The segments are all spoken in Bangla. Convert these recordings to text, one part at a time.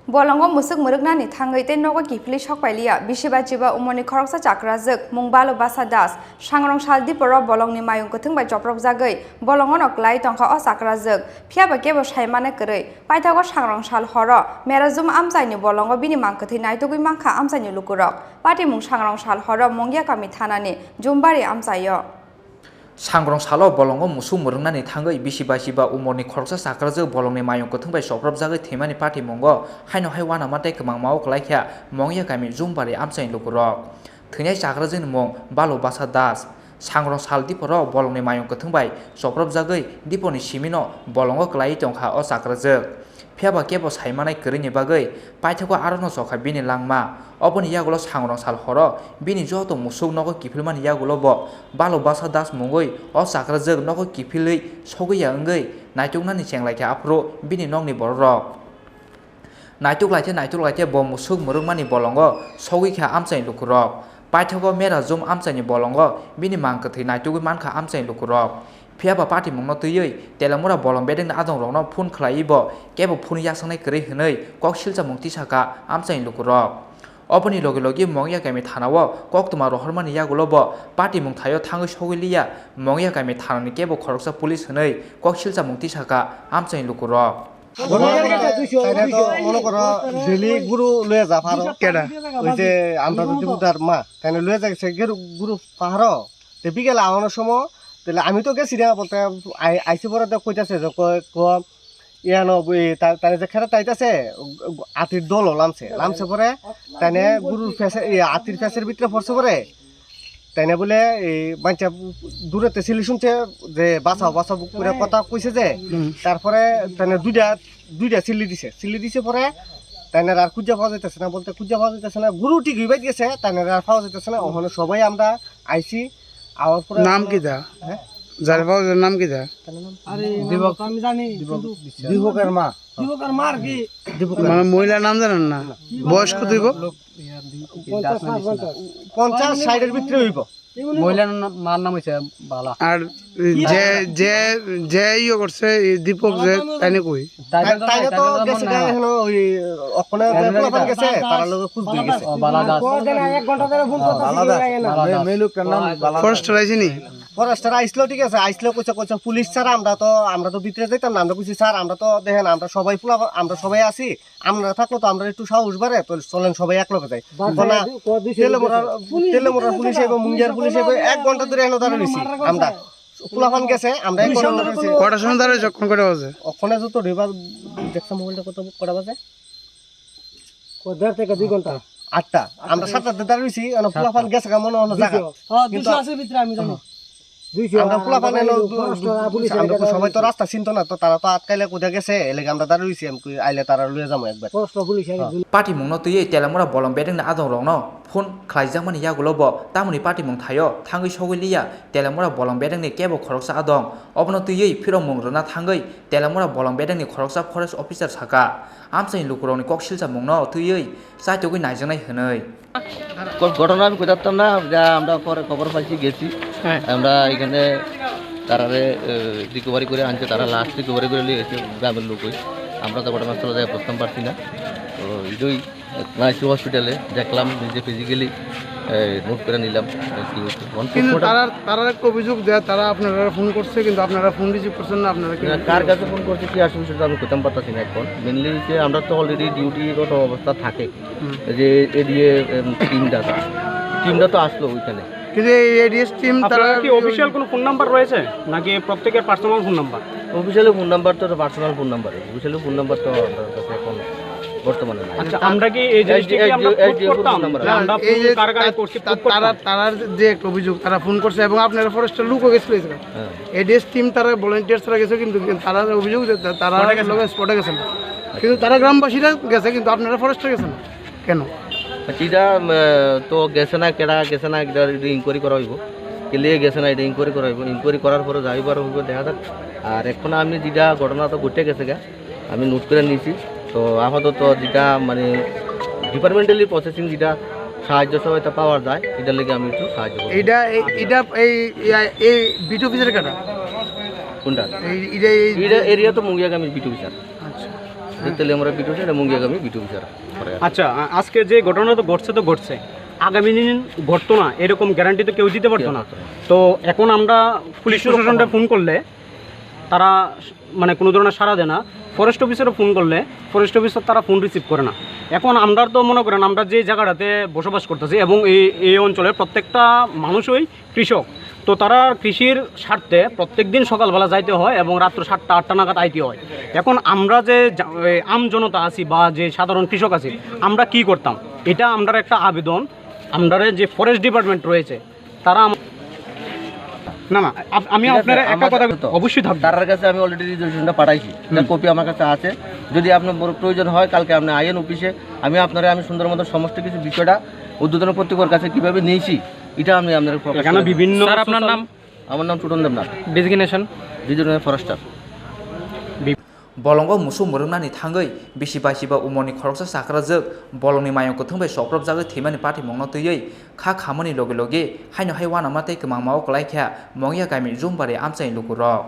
Bolongo musuk murugnani thangai te nogo kifli shokpailia bisibachiba umoni khoroksa Chakrajwk mungbalo basa das sangrong saldi poro Bolongni Mayung Kwthwng bai Choprobjagwi Bolongo no klai tongkha o Chakrajwk phiaba kebo saimane kwrwi paithago sangrong sal horo merajum amchaini Bolongo bini mangkthai naitogui mangkha amchaini lukurok pati mung sangrong sal horo mongya kami thanani jumbari amchaio Sangrong salo Bolongo musuk murungnani thangai bisiba umorni khoroksa Chakrajwk Bolongni Mayung Kwthwng bai Choprobjagwi themani party mongo Haino haiwana mate kmangmao klaikha mongya kami jumbari amchaini lukurok thwnai Chakrajwk mong balo basa das sangrong sal diporo Bolongni Mayung Kwthwng bai Choprobjagwi diponi simino Bolongo klai tongkha o Chakrajwk phiaba kebo saimanai kwrwini bagwi paithago arono chokha bini langma oboni yagulo sangrong sal horo bini joto musuk nogo kifilmani yagulo bo balo basa das mungoi o Chakrajwk nogo kifilui sogya wngwi naituknani chenglaikhya afro bini nongni borok naituk bo musuk murungmani Bolongo sogikha amchaini lukurok paithago merajum amchaini Bolongo bini mangkthai naitugui mankha amchaini lukurok phiaba party mungno tüiui telamura bolong bedengna adong rokno phone khlai bo kebo phone yaksanai kwrwi hwnwi kok silja mungti saka amchaini lukurok oboni logi mongya kami thanao koktuma rohormani yagulo bo party mung thayo thangui sogiliya mongya kami thanani kebo khoroksa police hwnwi kok silja mungti saka amchaini lukurok মনে করো ডেলি গুরু লয়ে যা পারো কেডা ওই যে আমরা যদি বুদার মা তাই লয়ে যাচ্ছে গুরু পাহাড় তে বিকেলে আওয়ানোর সময় তাহলে আমি তো গেছি না বলতে আইসি পরে তো কইতাছে যে ইয়ানো তাই যে খেলা তাইতাছে আতির দল লামছে পরে তাইনে গুরুর ফেসে আতির ফেসের ভিতরে পড়ছে পরে তাইনে বলে এই বাচ্চা দূরেতে ছিলি শুনছে যে বাঁচাও করে কথা কইছে যে তারপরে তাইনে দুইটা সিলি দিছে পরে তাইনে আর খুঁজা পাওয়া যাইতেছে না বলতে খুঁজা পাওয়া যাইতেছে না গুরু ঠিক হইবাই গেছে তাইনে আর পাওয়া যাইতেছে না ওখানে সবাই আমরা আইছি আওয়ার পরে নাম কি দা যার পাওয়ার নাম কি দা আরে দিবক আমি জানি দিবকের মা আর কি মানে মহিলার নাম জানেন না বয়স কত হইব 50-60 এর ভিতরে হইব মহিলার মার নাম হইছে বালা আর যে ইয়ে করছে দীপক যে তাইনে কই তাইনে তো গেছে এখন ওই ওখানে পোলাপান গেছে তার লগে খুঁজ দিয়ে গেছে বালা দাস 1 ঘন্টা ধরে ফোন করতেছি মেলুকের নাম বালা ফরেস্টার আইছিনি ফরেস্টার আইছিল ঠিক আছে আইছিল কইছে পুলিশ স্যার আমরা তো ভিতরে যাইতাম না আমরা কইছি স্যার আমরা তো দেখেন আমরা সবাই আছি আমরা থাকলো তো আমরা একটু সাহস বাড়ে তো চলেন সবাই একলগে যাই তেলেমোড়া পুলিশ এবং মুঙ্গিয়ার পুলিশ 1 ঘন্টা ধরে এনে দাঁড়িয়ে রইছি আমরা পোলাপান গেছে আমরা 1 ঘন্টা রইছি কটার সময় দাঁড়াই যখন কটা বাজে ওখানে যত রিভার দেখছ মোবাইলটা কটা বাজে থেকে 2 ঘন্টা 8টা আমরা 7টাতে দাঁড়িয়ে রইছি আর পোলাপান গেছে মনে হলো জায়গা কিন্তু আছে ভিতরে আমি জানি সবাই তো রাস্তা চিনতো না তো তারা তো আটকাইলে কোথায় গেছে এলাকা আমরা দাঁড়িয়ে রইছি আইলে তারা লুয়ে যাবো একবার party mungno tüiui telamura bolong bedengna adong rokno phone khlaijakmani yagulo bo tamoni party mung thayo thangui sogiliya telamura bolong bedengni kebo khoroksa adong obno tüiui phirong mung rona thangui telamura bolong bedengni khoroksa forest officer saka amchaini lukurokni kok silja mungno tüiui saitogui naijaknai hwnwi ঘটনা আমি কোথাও না আমরা পরে খবর পাইছি গেছি আমরা এখানে তারা রিকভারি করে আনছে তারা লাস্ট রিকভারি করে নিয়ে গেছে গ্রামের লোকই আমরা তো ঘটনাস্থলে যাই বুঝতে পারছি না তো এটাই নাইসি হসপিটালে দেখলাম নিজে ফিজিক্যালি নোট করে নিলাম কি হচ্ছে কিন্তু তারা একটা অভিযোগ দেয় তারা আপনারা ফোন করছে কিন্তু আপনারা ফোন রিসিভ করছেন না আপনারা কার কাছে ফোন করছে কি আসলে সেটা আমি কোথাও পারতাছি না এখন মেনলি যে আমরা তো অলরেডি ডিউটিগত অবস্থা থাকে যে এদিকে টিমটা তো আসলো ওইখানে কিন্তু এই এডিএস টিম তারা কি অফিশিয়াল কোনো ফোন নাম্বার রয়েছে নাকি প্রত্যেকের personal phone number official phone number তো personal phone number official phone number তো আমাদের কাছে এখন বর্তমানে নাই আচ্ছা আমরা কি এই জিনিসটা কি আমরা করতাম আমরা এই যে কারাগারে করছি তারা যে একটা অভিযোগ তারা ফোন করছে এবং আপনারা ফরেস্টের লোকও গেছিল এডিএস টিম তারা ভলান্টিয়ার্স তারা গেছে কিন্তু তারা অভিযোগ যে তারা স্পটে গেছে না কিন্তু তারা গ্রামবাসীরা গেছে কিন্তু আপনারা ফরেস্টে গেছেন না কেন এটা তো গেছে না কেডা গেছে না এটা ইনকোয়ারি করা হইব কেলিয়ে গেছে না এটা ইনকোয়ারি করা হইব ইনকোয়ারি করার পরে যাইবার হইব দেখা যাক আর এখন আমি যেটা ঘটনা তো ঘটে গেছে গা আমি নোট করে নিয়েছি তো আপাতত যেটা মানে ডিপার্টমেন্টালি প্রসেসিং যেটা সাহায্য সহায়তা পাওয়া যায় এটার লেগে আমি একটু সাহায্য করব এটা এই বিট অফিসার কাটা কোনটা এই এরিয়া তো মুঙ্গিয়াগামী বিট অফিসার আচ্ছা Teliamura beat officer Mongia গামী beat officer আচ্ছা আজকে যে ঘটনা তো ঘটছে আগামী দিন ঘটতো না এরকম গ্যারান্টি তো কেউ দিতে পারতো না তো এখন আমরা পুলিশ প্রশাসনটা ফোন করলে তারা মানে কোনো ধরনের সাড়া দেয় না ফরেস্ট অফিসারও ফোন করলে ফরেস্ট অফিসার তারা ফোন রিসিভ করে না এখন আমরা তো মনে করেন আমরা যে জায়গাটাতে বসবাস করতেছি এবং এই অঞ্চলের প্রত্যেকটা মানুষই কৃষক তো তারা কৃষির স্বার্থে প্রত্যেক দিন সকালবেলা যাইতে হয় এবং রাত্র 7টা 8টা নাগাদ আইতে হয় এখন আমরা যে আম জনতা আছি বা যে সাধারণ কৃষক আছি আমরা কি করতাম এটা আমরা একটা আবেদন আমরা যে ফরেস্ট ডিপার্টমেন্ট রয়েছে তারা না না আমি আপনার একটা কথা অবশ্যই থাকবে তার কাছে আমি অলরেডি রেজলিউশনটা পাঠাইছি তার কপি আমার কাছে আছে যদি আপনার প্রয়োজন হয় কালকে আপনি আইন অফিসে আমি সুন্দর মতো সমস্ত কিছু বিষয়টা উদ্বোধন কর্তৃপক্ষের কাছে কীভাবে নিয়েছি এটা আমি আপনার এখানে বিভিন্ন আপনার নাম আমার নাম Chutan Debnath designation regional forester Bolongo musu murungnani thangai bisiba siba umoni khoroksa Chakrajwk Bolongni Mayung Kwthwng bai Choprobjagwi themani party mongno tui kha khamani loge loge Haino haiwana mate kemangmao klaikha mongya gaimi jumbari amchai lukurok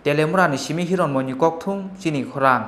Telemurani simi hiron moni Kwthwng Chini Khorang